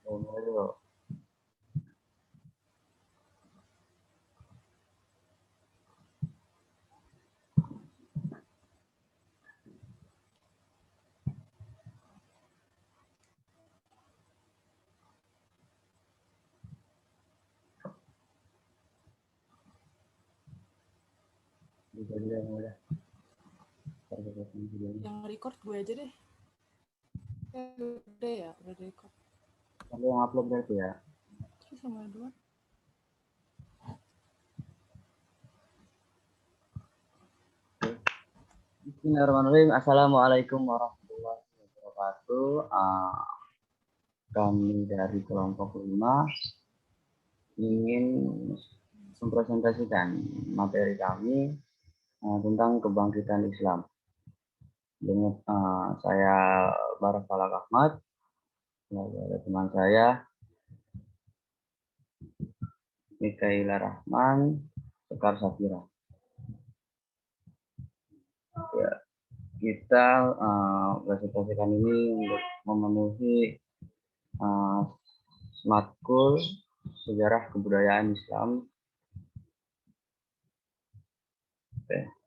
Mulai dulu. Yang record gue aja deh. Udah ya, udah record. Sampai yang upload berarti ya. Terus sama dua. Bismillahirrahmanirrahim. Assalamualaikum warahmatullahi wabarakatuh. Kami dari kelompok 5 ingin mempresentasikan materi kami tentang kebangkitan Islam. Dengan saya Barak Falak Ahmad, lalu ada teman saya Mikaela Rahman, Sekar Safira. Ya, kita presentasikan ini untuk memenuhi matkul sejarah kebudayaan Islam. Oke.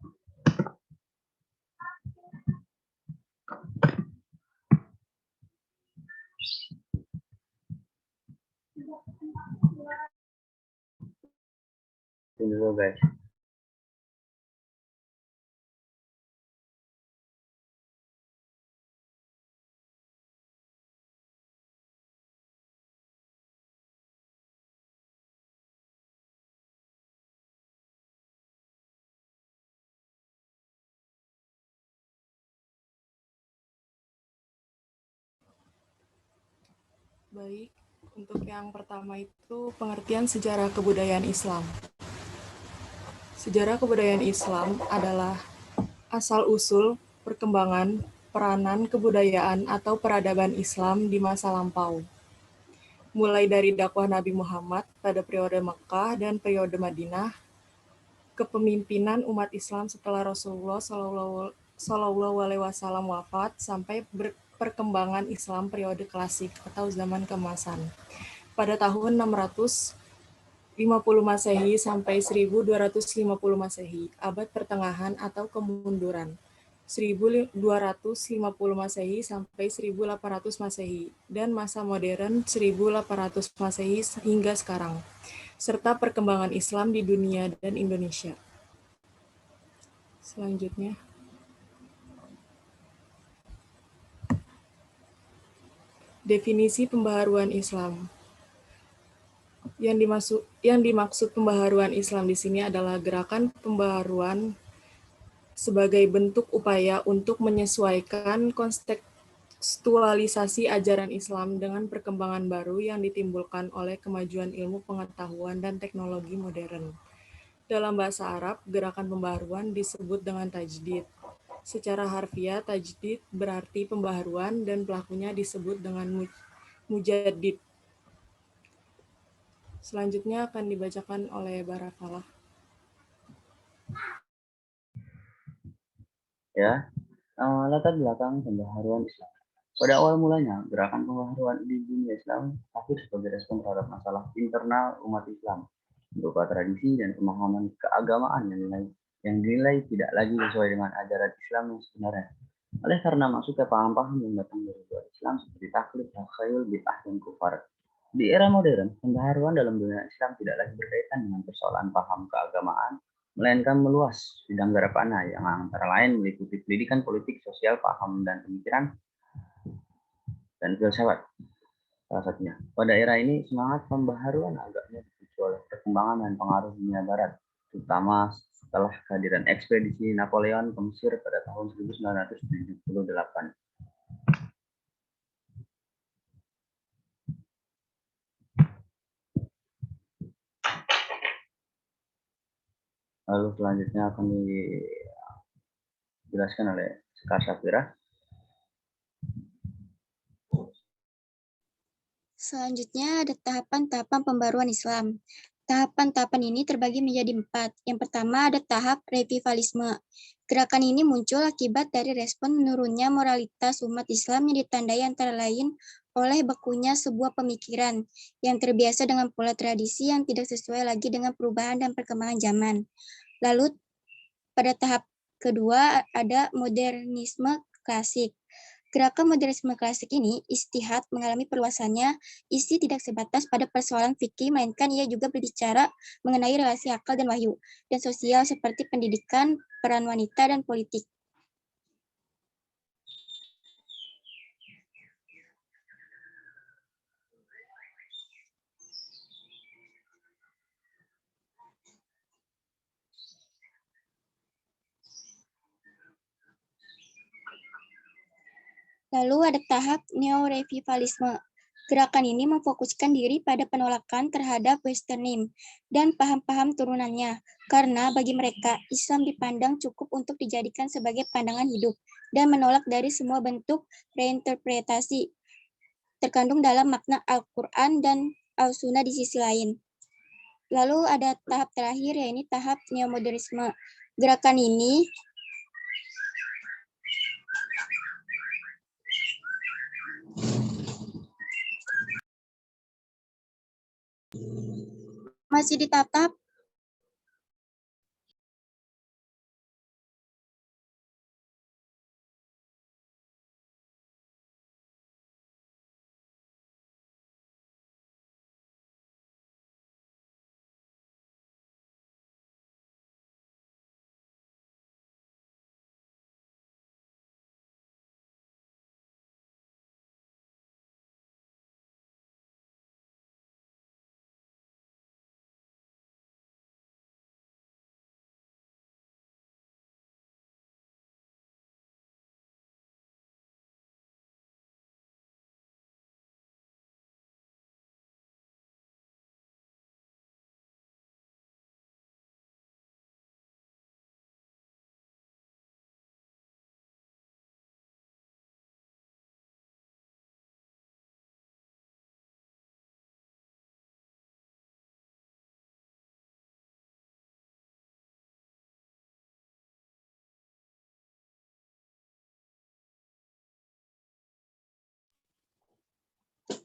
Ini dulu guys. Baik, untuk yang pertama itu pengertian sejarah kebudayaan Islam. Sejarah kebudayaan Islam adalah asal-usul, perkembangan, peranan kebudayaan atau peradaban Islam di masa lampau. Mulai dari dakwah Nabi Muhammad pada periode Mekkah dan periode Madinah, kepemimpinan umat Islam setelah Rasulullah Shallallahu Alaihi Wasallam wafat sampai perkembangan Islam periode klasik atau zaman keemasan. Pada tahun 650 Masehi sampai 1250 Masehi, abad pertengahan atau kemunduran. 1250 Masehi sampai 1800 Masehi, dan masa modern 1800 Masehi hingga sekarang, serta perkembangan Islam di dunia dan Indonesia. Selanjutnya, definisi pembaharuan Islam. Yang dimaksud pembaharuan Islam di sini adalah gerakan pembaharuan sebagai bentuk upaya untuk menyesuaikan kontekstualisasi ajaran Islam dengan perkembangan baru yang ditimbulkan oleh kemajuan ilmu pengetahuan dan teknologi modern. Dalam bahasa Arab, gerakan pembaharuan disebut dengan tajdid. Secara harfiah, tajdid berarti pembaharuan dan pelakunya disebut dengan mujaddid. Selanjutnya akan dibacakan oleh Barakallah. Ya, latar belakang pembaharuan Islam. Pada awal mulanya, gerakan pembaharuan di dunia Islam lahir sebagai respon terhadap masalah internal umat Islam, berupa tradisi dan pemahaman keagamaan yang dinilai tidak lagi sesuai dengan ajaran Islam yang sebenarnya. Oleh karena masuknya paham-paham yang datang dari luar Islam seperti taklid, takhayul, bid'ah, dan kufar. Di era modern, pembaharuan dalam dunia Islam tidak lagi berkaitan dengan persoalan paham keagamaan, melainkan meluas bidang garapannya yang antara lain meliputi pendidikan politik, sosial, paham, dan pemikiran, dan filsafat salah satunya. Pada era ini, semangat pembaharuan agaknya dipicu oleh perkembangan dan pengaruh dunia barat, terutama setelah kehadiran ekspedisi Napoleon ke Mesir pada tahun 1978. Lalu selanjutnya akan dijelaskan oleh Sekar Safira. Selanjutnya ada tahapan-tahapan pembaruan Islam. Tahapan-tahapan ini terbagi menjadi 4. Yang pertama ada tahap revivalisme. Gerakan ini muncul akibat dari respon menurunnya moralitas umat Islam yang ditandai antara lain oleh bekunya sebuah pemikiran yang terbiasa dengan pola tradisi yang tidak sesuai lagi dengan perubahan dan perkembangan zaman. Lalu pada tahap kedua ada modernisme klasik. Gerakan modernisme klasik ini, istihad mengalami perluasannya, isi tidak sebatas pada persoalan fikih, melainkan ia juga berbicara mengenai relasi akal dan wahyu, dan sosial seperti pendidikan, peran wanita, dan politik. Lalu ada tahap neo-revivalisme. Gerakan ini memfokuskan diri pada penolakan terhadap Westernisme dan paham-paham turunannya, karena bagi mereka Islam dipandang cukup untuk dijadikan sebagai pandangan hidup dan menolak dari semua bentuk reinterpretasi terkandung dalam makna Al-Quran dan Al-Sunnah di sisi lain. Lalu ada tahap terakhir, yaitu tahap neomodernisme. Gerakan ini masih di tahap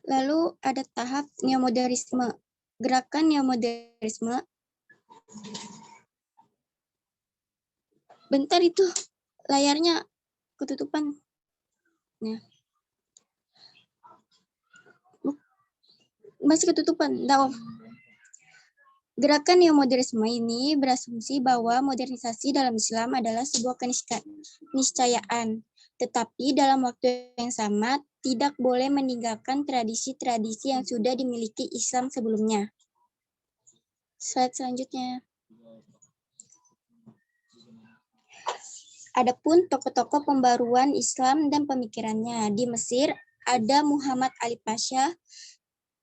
Lalu ada tahap neomodernisme. Gerakan neomodernisme. Bentar itu layarnya ketutupan. Nah. Masih ketutupan. Nah, gerakan neomodernisme ini berasumsi bahwa modernisasi dalam Islam adalah sebuah keniscayaan, tetapi dalam waktu yang sama tidak boleh meninggalkan tradisi-tradisi yang sudah dimiliki Islam sebelumnya. Slide selanjutnya. Adapun tokoh-tokoh pembaruan Islam dan pemikirannya. Di Mesir ada Muhammad Ali Pasha.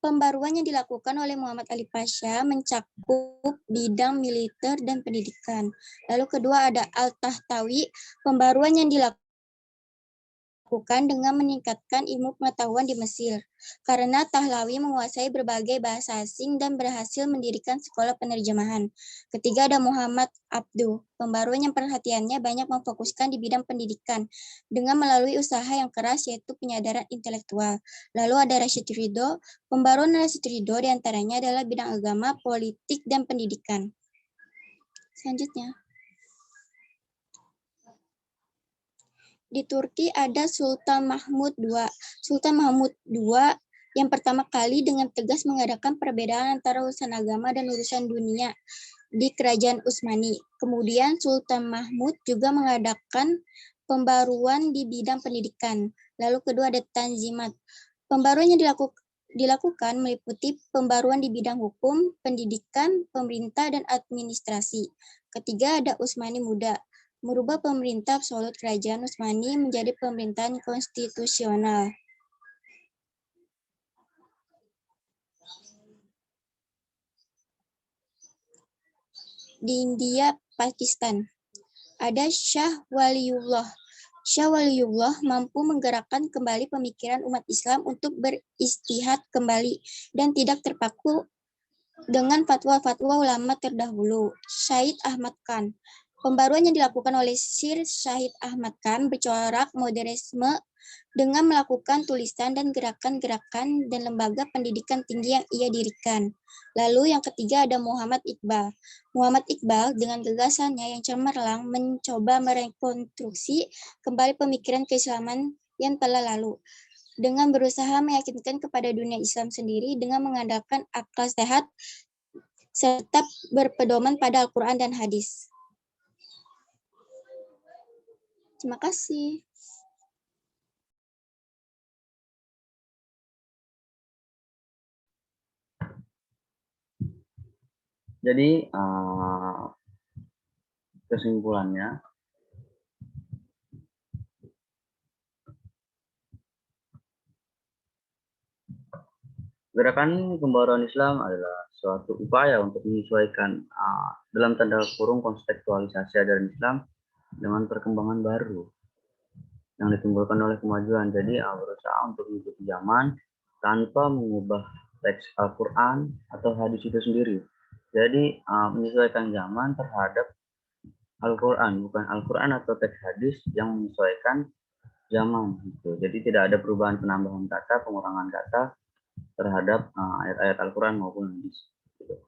Pembaruan yang dilakukan oleh Muhammad Ali Pasha mencakup bidang militer dan pendidikan. Lalu kedua ada Al-Tahtawi. Pembaruan yang dilakukan dengan meningkatkan ilmu pengetahuan di Mesir. Karena Tahlawi menguasai berbagai bahasa asing dan berhasil mendirikan sekolah penerjemahan. Ketiga ada Muhammad Abduh. Pembaruan yang perhatiannya banyak memfokuskan di bidang pendidikan dengan melalui usaha yang keras yaitu penyadaran intelektual. Lalu ada Rashid Ridho. Pembaruan Rashid Ridho diantaranya adalah bidang agama, politik, dan pendidikan. Selanjutnya. Di Turki ada Sultan Mahmud II. Sultan Mahmud II yang pertama kali dengan tegas mengadakan perbedaan antara urusan agama dan urusan dunia di Kerajaan Utsmani. Kemudian Sultan Mahmud juga mengadakan pembaruan di bidang pendidikan. Lalu kedua ada Tanzimat. Pembaruan yang dilakukan meliputi pembaruan di bidang hukum, pendidikan, pemerintah, dan administrasi. Ketiga ada Utsmani Muda. Merubah pemerintah absolut Kerajaan Utsmani menjadi pemerintahan konstitusional. Di India, Pakistan, ada Shah Waliullah. Shah Waliullah mampu menggerakkan kembali pemikiran umat Islam untuk beristihad kembali dan tidak terpaku dengan fatwa-fatwa ulama terdahulu. Syahid Ahmad Khan. Pembaruan yang dilakukan oleh Sir Syahid Ahmad Khan bercorak modernisme dengan melakukan tulisan dan gerakan-gerakan dan lembaga pendidikan tinggi yang ia dirikan. Lalu yang ketiga ada Muhammad Iqbal. Muhammad Iqbal dengan gagasannya yang cemerlang mencoba merekonstruksi kembali pemikiran keislaman yang telah lalu dengan berusaha meyakinkan kepada dunia Islam sendiri dengan mengandalkan akal sehat serta berpedoman pada Al-Quran dan hadis. Terima kasih. Jadi kesimpulannya, gerakan pembaruan Islam adalah suatu upaya untuk menyesuaikan dalam tanda kurung kontekstualisasi ajaran Islam dengan perkembangan baru yang ditimbulkan oleh kemajuan. Jadi berusaha untuk mengikuti zaman tanpa mengubah teks Al-Quran atau hadis itu sendiri. Jadi menyesuaikan zaman terhadap Al-Quran, bukan Al-Quran atau teks hadis yang menyesuaikan zaman. Gitu. Jadi tidak ada perubahan penambahan kata, pengurangan kata terhadap ayat-ayat Al-Quran maupun hadis. Gitu.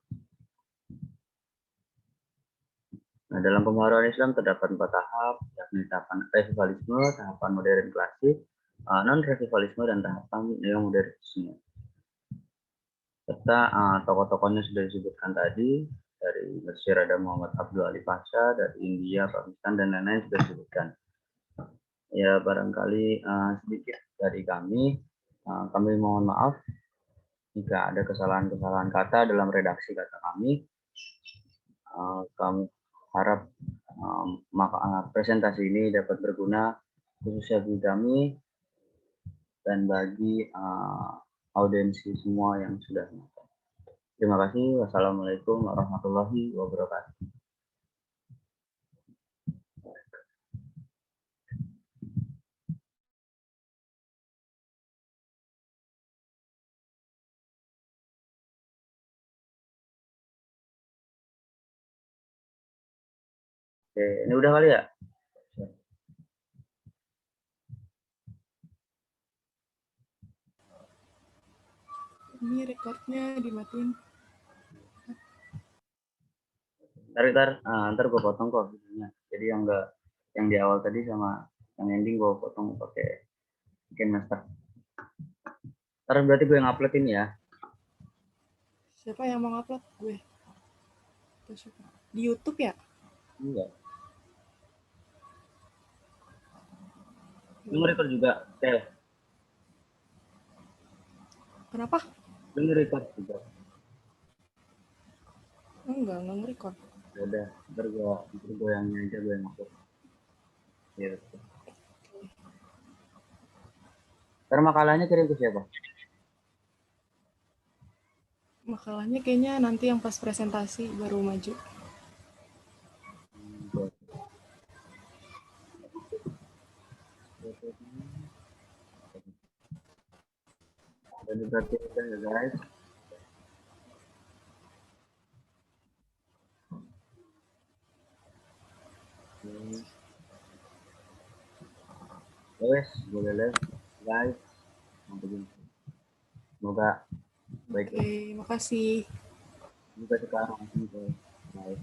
Nah, dalam pembaharuan Islam terdapat 4 tahap, yakni tahapan revivalisme, tahapan modern klasik, non-revivalisme, dan tahapan neomodernisme. Serta tokoh-tokohnya sudah disebutkan tadi, dari Mesir ada Muhammad Abdul Ali Pasha, dari India, Pakistan, dan lain-lain sudah disebutkan. Ya, barangkali sedikit dari kami mohon maaf jika ada kesalahan-kesalahan kata dalam redaksi kata kami. Kami harap presentasi ini dapat berguna khususnya bagi kami dan bagi audiensi semua yang sudah menonton. Terima kasih. Wassalamualaikum warahmatullahi wabarakatuh. Oke, ini udah kali ya? Ini recordnya dimatiin. Ntar gue potong kok videonya. Jadi yang di awal tadi sama yang ending gue potong pakai master. Ntar berarti gue yang upload ini ya. Siapa yang mau upload? Gue. Di YouTube ya? Enggak. Lu nge-record juga, Kenapa? Lu nge-record juga. Enggak nge-record. Ya udah, ntar gue yang aja, gue yang upload. Ya, betul. Ntar makalahnya kirim ke siapa? Makalahnya kayaknya nanti yang pas presentasi baru maju. Dan diperhatikan ya guys. Guys, boleh live guys. Semoga baik. Oke, makasih. Juga sekarang baik.